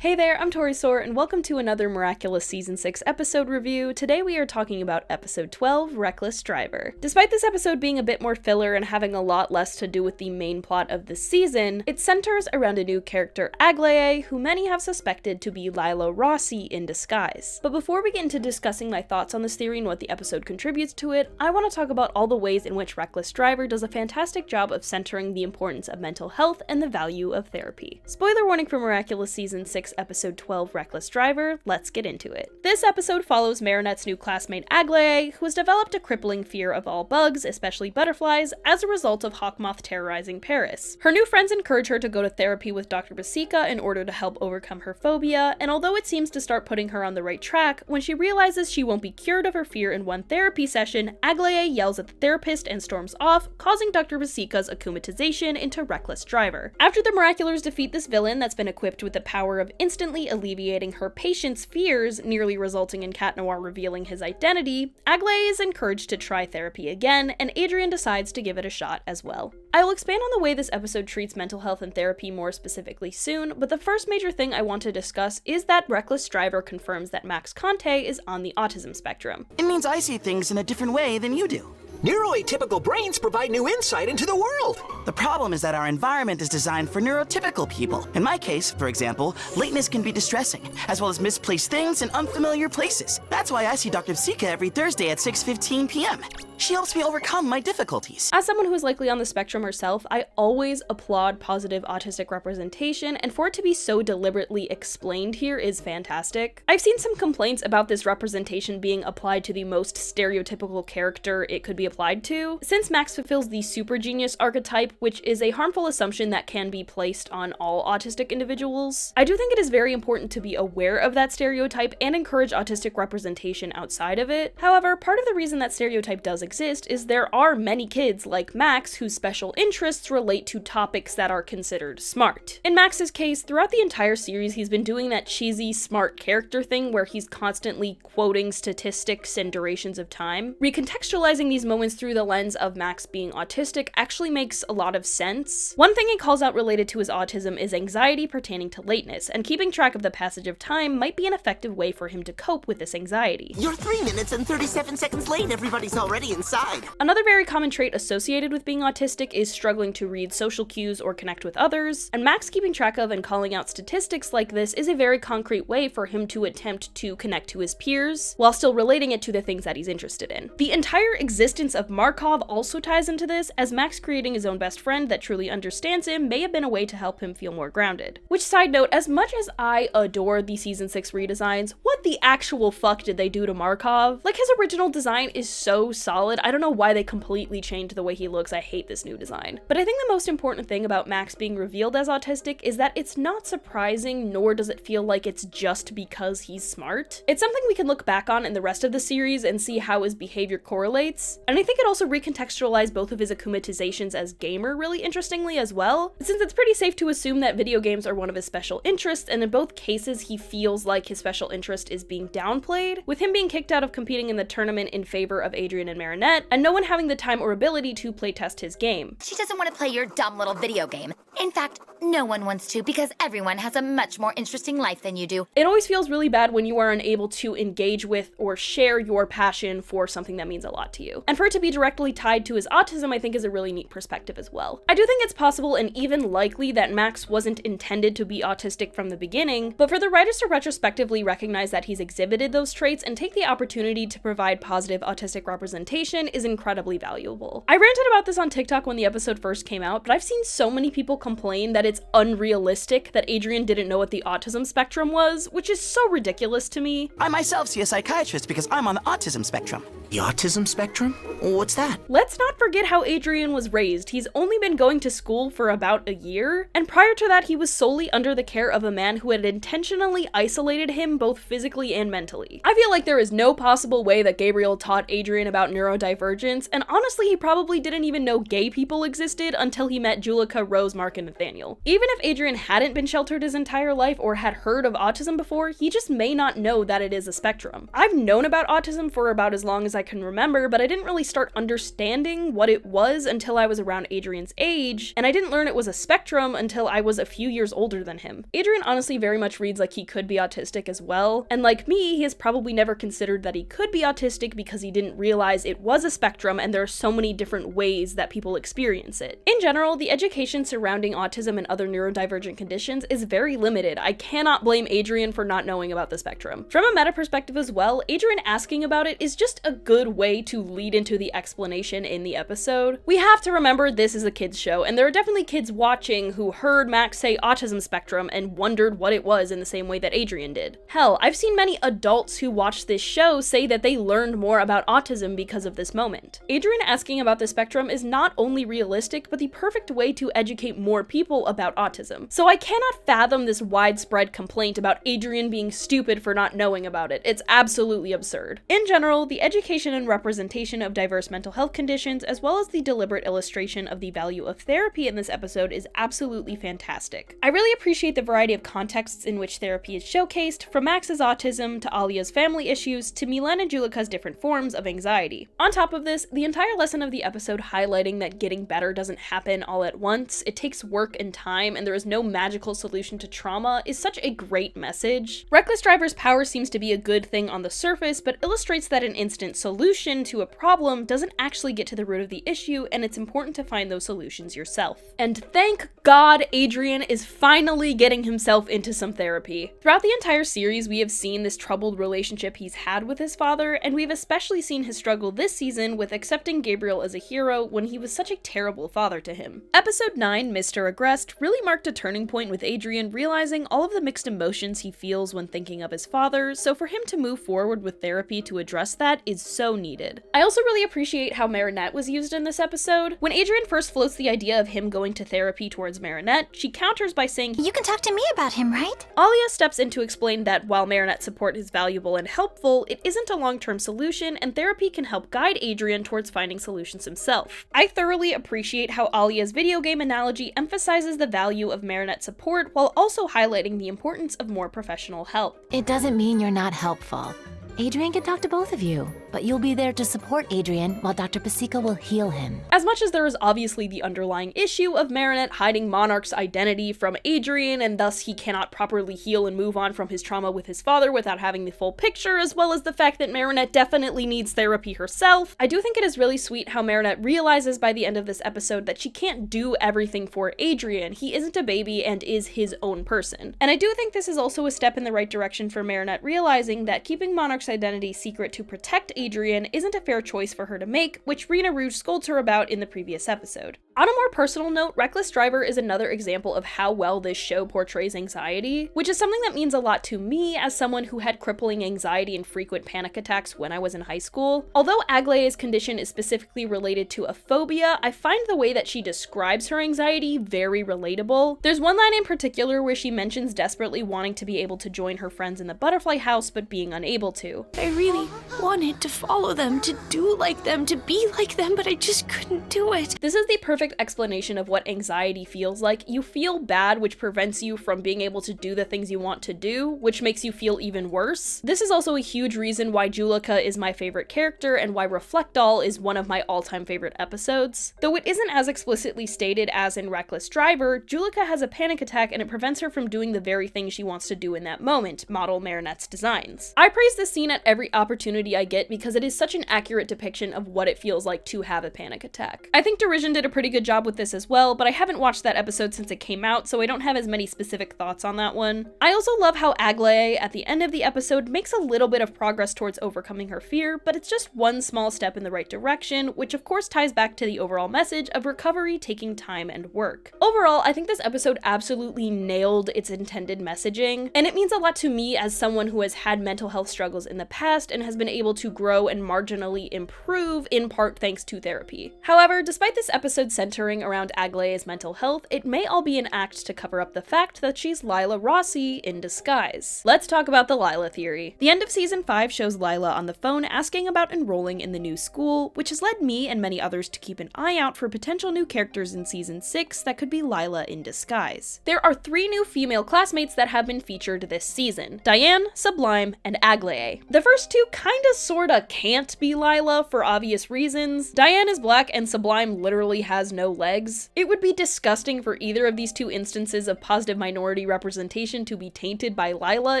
Hey there, I'm Tori Soar, and welcome to another Miraculous Season 6 episode review. Today we are talking about Episode 12, Wreckless Driver. Despite this episode being a bit more filler and having a lot less to do with the main plot of the season, it centers around a new character, Aglaé, who many have suspected to be Lila Rossi in disguise. But before we get into discussing my thoughts on this theory and what the episode contributes to it, I want to talk about all the ways in which Wreckless Driver does a fantastic job of centering the importance of mental health and the value of therapy. Spoiler warning for Miraculous Season 6 Episode 12, Wreckless Driver, let's get into it. This episode follows Marinette's new classmate Aglaé, who has developed a crippling fear of all bugs, especially butterflies, as a result of Hawkmoth terrorizing Paris. Her new friends encourage her to go to therapy with Dr. Basika in order to help overcome her phobia, and although it seems to start putting her on the right track, when she realizes she won't be cured of her fear in one therapy session, Aglaé yells at the therapist and storms off, causing Dr. Basika's akumatization into Wreckless Driver. After the Miraculars defeat this villain that's been equipped with the power of instantly alleviating her patient's fears, nearly resulting in Cat Noir revealing his identity, Aglaé is encouraged to try therapy again, and Adrian decides to give it a shot as well. I will expand on the way this episode treats mental health and therapy more specifically soon, but the first major thing I want to discuss is that Wreckless Driver confirms that Max Conte is on the autism spectrum. It means I see things in a different way than you do. Neuroatypical brains provide new insight into the world. The problem is that our environment is designed for neurotypical people. In my case, for example, lateness can be distressing, as well as misplaced things in unfamiliar places. That's why I see Dr. Basika every Thursday at 6:15 p.m. She helps me overcome my difficulties. As someone who is likely on the spectrum herself, I always applaud positive autistic representation, and for it to be so deliberately explained here is fantastic. I've seen some complaints about this representation being applied to the most stereotypical character it could be applied to, since Max fulfills the super genius archetype, which is a harmful assumption that can be placed on all autistic individuals. I do think it is very important to be aware of that stereotype and encourage autistic representation outside of it. However, part of the reason that stereotype does exist is there are many kids like Max whose special interests relate to topics that are considered smart. In Max's case, throughout the entire series, he's been doing that cheesy smart character thing where he's constantly quoting statistics and durations of time. Recontextualizing these moments through the lens of Max being autistic actually makes a lot of sense. One thing he calls out related to his autism is anxiety pertaining to lateness, and keeping track of the passage of time might be an effective way for him to cope with this anxiety. You're 3 minutes and 37 seconds late. Everybody's already inside. Another very common trait associated with being autistic is struggling to read social cues or connect with others, and Max keeping track of and calling out statistics like this is a very concrete way for him to attempt to connect to his peers, while still relating it to the things that he's interested in. The entire existence of Markov also ties into this, as Max creating his own best friend that truly understands him may have been a way to help him feel more grounded. Which, side note, as much as I adore the Season 6 redesigns, what the actual fuck did they do to Markov? Like, his original design is so solid, I don't know why they completely changed the way he looks. I hate this new design. But I think the most important thing about Max being revealed as autistic is that it's not surprising, nor does it feel like it's just because he's smart. It's something we can look back on in the rest of the series and see how his behavior correlates, and I think it also recontextualized both of his akumatizations as gamer really interestingly as well, since it's pretty safe to assume that video games are one of his special interests, and in both cases he feels like his special interest is being downplayed, with him being kicked out of competing in the tournament in favor of Adrian and Marinette, and no one having the time or ability to playtest his game. She doesn't want to play your dumb little video game. In fact, no one wants to, because everyone has a much more interesting life than you do. It always feels really bad when you are unable to engage with or share your passion for something that means a lot to you. And for it to be directly tied to his autism, I think is a really neat perspective as well. I do think it's possible and even likely that Max wasn't intended to be autistic from the beginning, but for the writers to retrospectively recognize that he's exhibited those traits and take the opportunity to provide positive autistic representation is incredibly valuable. I ranted about this on TikTok when the episode first came out, but I've seen so many people complain that it's unrealistic that Adrian didn't know what the autism spectrum was, which is so ridiculous to me. I myself see a psychiatrist because I'm on the autism spectrum. The autism spectrum? What's that? Let's not forget how Adrian was raised. He's only been going to school for about a year, and prior to that he was solely under the care of a man who had intentionally isolated him both physically physically and mentally. I feel like there is no possible way that Gabriel taught Adrien about neurodivergence, and honestly, he probably didn't even know gay people existed until he met Julica, Rose, Mark, and Nathaniel. Even if Adrien hadn't been sheltered his entire life or had heard of autism before, he just may not know that it is a spectrum. I've known about autism for about as long as I can remember, but I didn't really start understanding what it was until I was around Adrien's age, and I didn't learn it was a spectrum until I was a few years older than him. Adrien honestly very much reads like he could be autistic as well, and like me, he has probably never considered that he could be autistic because he didn't realize it was a spectrum and there are so many different ways that people experience it. In general, the education surrounding autism and other neurodivergent conditions is very limited. I cannot blame Adrien for not knowing about the spectrum. From a meta perspective as well, Adrien asking about it is just a good way to lead into the explanation in the episode. We have to remember this is a kids show, and there are definitely kids watching who heard Max say autism spectrum and wondered what it was in the same way that Adrien did. Hell, I've seen many adults who watched this show say that they learned more about autism because of this moment. Adrien asking about the spectrum is not only realistic, but the perfect way to educate more people about autism. So I cannot fathom this widespread complaint about Adrien being stupid for not knowing about it. It's absolutely absurd. In general, the education and representation of diverse mental health conditions, as well as the deliberate illustration of the value of therapy in this episode, is absolutely fantastic. I really appreciate the variety of contexts in which therapy is showcased, from Max's autism to Alia's family issues to Milan and Julica's different forms of anxiety. On top of this, the entire lesson of the episode highlighting that getting better doesn't happen all at once, it takes work and time, and there is no magical solution to trauma is such a great message. Wreckless Driver's power seems to be a good thing on the surface, but illustrates that an instant solution to a problem doesn't actually get to the root of the issue, and it's important to find those solutions yourself. And thank God Adrien is finally getting himself into some therapy. Throughout the entire series, we have seen this troubled relationship he's had with his father, and we've especially seen his struggle this season with accepting Gabriel as a hero when he was such a terrible father to him. Episode 9, Mr. Agrest, really marked a turning point with Adrien realizing all of the mixed emotions he feels when thinking of his father, so for him to move forward with therapy to address that is so needed. I also really appreciate how Marinette was used in this episode. When Adrien first floats the idea of him going to therapy towards Marinette, she counters by saying, You can talk to me about him, right? Alia steps in to explain that while Marinette's support is valuable and helpful, it isn't a long-term solution, and therapy can help guide Adrien towards finding solutions himself. I thoroughly appreciate how Alia's video game analogy emphasizes the value of Marinette's support while also highlighting the importance of more professional help. It doesn't mean you're not helpful. Adrien can talk to both of you, but you'll be there to support Adrien while Dr. Pasica will heal him. As much as there is obviously the underlying issue of Marinette hiding Monarch's identity from Adrien, and thus he cannot properly heal and move on from his trauma with his father without having the full picture, as well as the fact that Marinette definitely needs therapy herself, I do think it is really sweet how Marinette realizes by the end of this episode that she can't do everything for Adrien. He isn't a baby and is his own person. And I do think this is also a step in the right direction for Marinette realizing that keeping Monarch's identity secret to protect Adrien isn't a fair choice for her to make, which Rena Rouge scolds her about in the previous episode. On a more personal note, Wreckless Driver is another example of how well this show portrays anxiety, which is something that means a lot to me as someone who had crippling anxiety and frequent panic attacks when I was in high school. Although Aglaé's condition is specifically related to a phobia, I find the way that she describes her anxiety very relatable. There's one line in particular where she mentions desperately wanting to be able to join her friends in the butterfly house but being unable to. I really wanted to follow them, to do like them, to be like them, but I just couldn't do it. This is the perfect explanation of what anxiety feels like. You feel bad, which prevents you from being able to do the things you want to do, which makes you feel even worse. This is also a huge reason why Julica is my favorite character and why Reflectall is one of my all-time favorite episodes. Though it isn't as explicitly stated as in Wreckless Driver, Julica has a panic attack and it prevents her from doing the very thing she wants to do in that moment, model Marinette's designs. I praise this scene at every opportunity I get because it is such an accurate depiction of what it feels like to have a panic attack. I think Derision did a pretty good job with this as well, but I haven't watched that episode since it came out, so I don't have as many specific thoughts on that one. I also love how Aglaé at the end of the episode makes a little bit of progress towards overcoming her fear, but it's just one small step in the right direction, which of course ties back to the overall message of recovery taking time and work. Overall, I think this episode absolutely nailed its intended messaging, and it means a lot to me as someone who has had mental health struggles in the past and has been able to grow and marginally improve in part thanks to therapy. However, despite this episode sending centering around Aglaé's mental health, it may all be an act to cover up the fact that she's Lila Rossi in disguise. Let's talk about the Lila theory. The end of season 5 shows Lila on the phone asking about enrolling in the new school, which has led me and many others to keep an eye out for potential new characters in season 6 that could be Lila in disguise. There are 3 new female classmates that have been featured this season: Diane, Sublime, and Aglaé. The first two kinda sorta can't be Lila for obvious reasons. Diane is black and Sublime literally has no legs. It would be disgusting for either of these two instances of positive minority representation to be tainted by Lila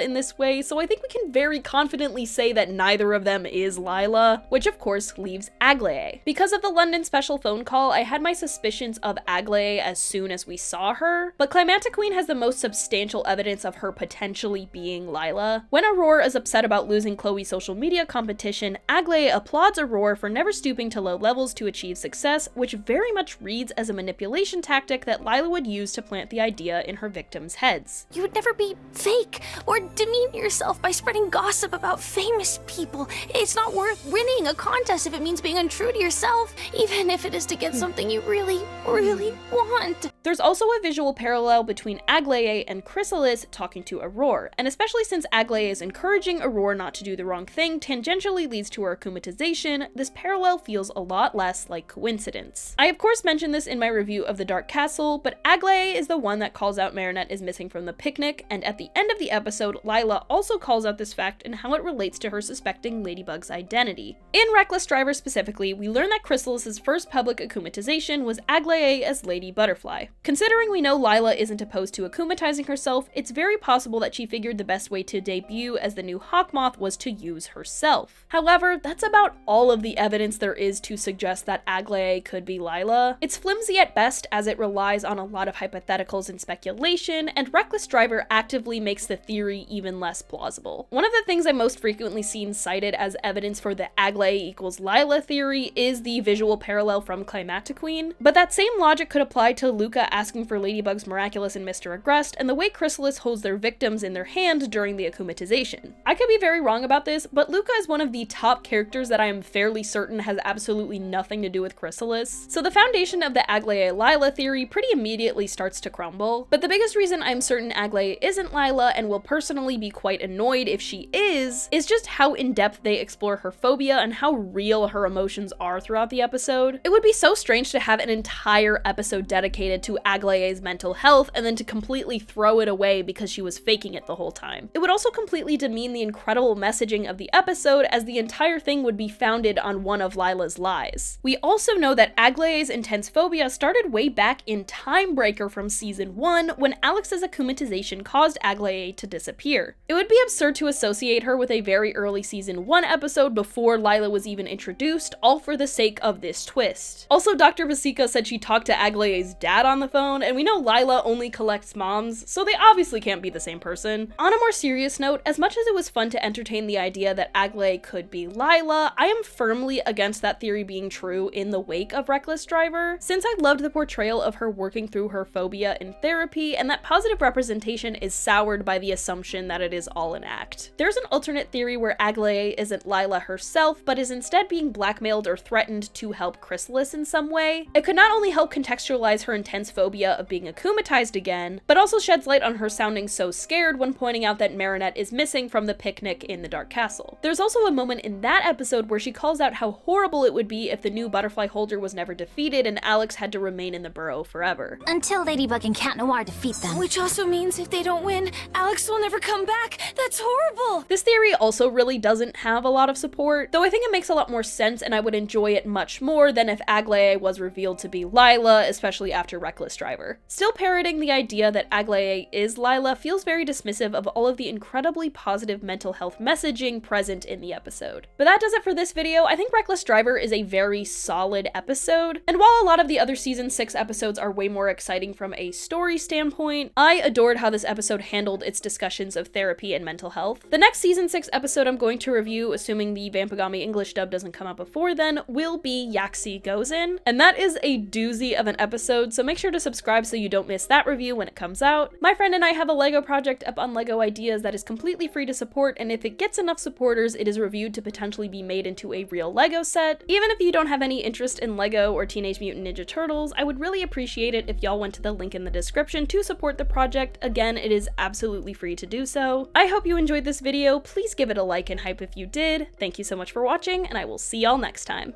in this way, so I think we can very confidently say that neither of them is Lila, which of course leaves Aglaé. Because of the London special phone call, I had my suspicions of Aglaé as soon as we saw her, but Climactic Queen has the most substantial evidence of her potentially being Lila. When Aurora is upset about losing Chloe's social media competition, Aglaé applauds Aurora for never stooping to low levels to achieve success, which very much reads as a manipulation tactic that Lila would use to plant the idea in her victims' heads. You would never be fake or demean yourself by spreading gossip about famous people. It's not worth winning a contest if it means being untrue to yourself, even if it is to get something you really, really want. There's also a visual parallel between Aglaé and Chrysalis talking to Aurora, and especially since Aglaé is encouraging Aurora not to do the wrong thing tangentially leads to her akumatization, this parallel feels a lot less like coincidence. I of course mentioned this in my review of the Dark Castle, but Aglaé is the one that calls out Marinette is missing from the picnic, and at the end of the episode, Lila also calls out this fact and how it relates to her suspecting Ladybug's identity. In Wreckless Driver specifically, we learn that Chrysalis's first public akumatization was Aglaé as Lady Butterfly. Considering we know Lila isn't opposed to akumatizing herself, it's very possible that she figured the best way to debut as the new Hawkmoth was to use herself. However, that's about all of the evidence there is to suggest that Aglaé could be Lila. It's flimsy at best as it relies on a lot of hypotheticals and speculation, and Wreckless Driver actively makes the theory even less plausible. One of the things I'm most frequently seen cited as evidence for the Aglaé equals Lila theory is the visual parallel from Climactic Queen, but that same logic could apply to Luca asking for Ladybug's Miraculous and Mr. Agrest, and the way Chrysalis holds their victims in their hand during the akumatization. I could be very wrong about this, but Luca is one of the top characters that I am fairly certain has absolutely nothing to do with Chrysalis, so the foundation of the Aglaé Lila theory pretty immediately starts to crumble. But the biggest reason I'm certain Aglaé isn't Lila, and will personally be quite annoyed if she is just how in-depth they explore her phobia and how real her emotions are throughout the episode. It would be so strange to have an entire episode dedicated to Aglaé's mental health and then to completely throw it away because she was faking it the whole time. It would also completely demean the incredible messaging of the episode, as the entire thing would be founded on one of Lila's lies. We also know that Aglaé's intense phobia started way back in Timebreaker from season 1 when Alex's akumatization caused Aglaé to disappear. It would be absurd to associate her with a very early season 1 episode before Lila was even introduced, all for the sake of this twist. Also, Dr. Vasica said she talked to Aglaé's dad on the phone, and we know Lila only collects moms, so they obviously can't be the same person. On a more serious note, as much as it was fun to entertain the idea that Aglaé could be Lila, I am firmly against that theory being true in the wake of Wreckless Driver, since I loved the portrayal of her working through her phobia in therapy, and that positive representation is soured by the assumption that it is all an act. There's an alternate theory where Aglaé isn't Lila herself, but is instead being blackmailed or threatened to help Chrysalis in some way. It could not only help contextualize her intense phobia of being akumatized again, but also sheds light on her sounding so scared when pointing out that Marinette is missing from the picnic in the Dark Castle. There's also a moment in that episode where she calls out how horrible it would be if the new butterfly holder was never defeated and Alex had to remain in the burrow forever. Until Ladybug and Cat Noir defeat them. Which also means if they don't win, Alex will never come back. That's horrible! This theory also really doesn't have a lot of support, though I think it makes a lot more sense and I would enjoy it much more than if Aglaé was revealed to be Lila, especially after Wreckless Driver. Still parroting the idea that Aglaé is Lila feels very dismissive of all of the incredibly positive mental health messaging present in the episode. But that does it for this video. I think Wreckless Driver is a very solid episode, and while a lot of the other season 6 episodes are way more exciting from a story standpoint, I adored how this episode handled its discussions of therapy and mental health. The next season 6 episode I'm going to review, assuming the Vampagami English dub doesn't come out before then, will be Yaxi Goes In, and that is a doozy of an episode, so make sure to subscribe so you don't miss that review when it comes out. My friend and I have a LEGO project up on LEGO Ideas that is completely free to support, and if it gets enough supporters, it is reviewed to potentially be made into a real LEGO set. Even if you don't have any interest in LEGO or Teenage Mutant Mutant Ninja Turtles, I would really appreciate it if y'all went to the link in the description to support the project. Again, it is absolutely free to do so. I hope you enjoyed this video. Please give it a like and hype if you did. Thank you so much for watching, and I will see y'all next time.